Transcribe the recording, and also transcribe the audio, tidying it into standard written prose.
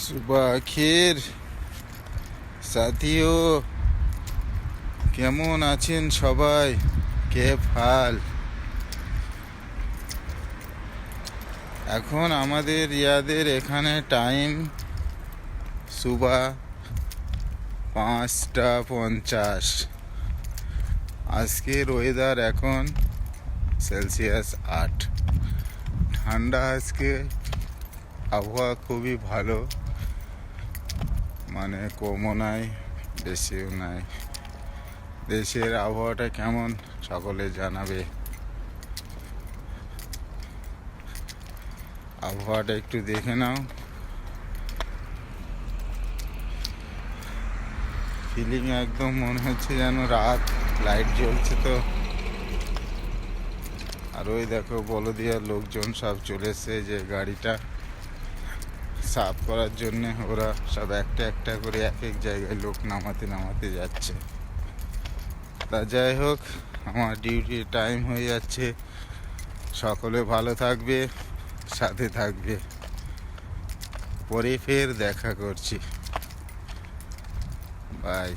सुबह आखिर साथियों কেমন আছেন সবাই কে ফাল এখন আমাদের ইয়াদের এখানে টাইম সুবা 5:50 আজকের ওয়েদার এখন সেলসিয়াস 8 ঠান্ডা আজকে আবহাওয়া খুবই ভালো মানে কমও নাই বেশিও নাই দেশের আবহাওয়াটা কেমন সকলে জানাবে আবহাওয়াটা একটু দেখে নাও ফিলিং একদম মনে হচ্ছে যেন রাত লাইট জ্বলছে তো আর ওই দেখো বলদিয়া লোকজন সব চলে এসেছে যে গাড়িটা সাফ করার জন্য ওরা সব একটা একটা করে এক এক জায়গায় লোক নামাতে যাচ্ছে তা যাই হোক আমার ডিউটির টাইম হয়ে যাচ্ছে সকলে ভালো থাকবে সাথে থাকবে পরে ফের দেখা করছি বাই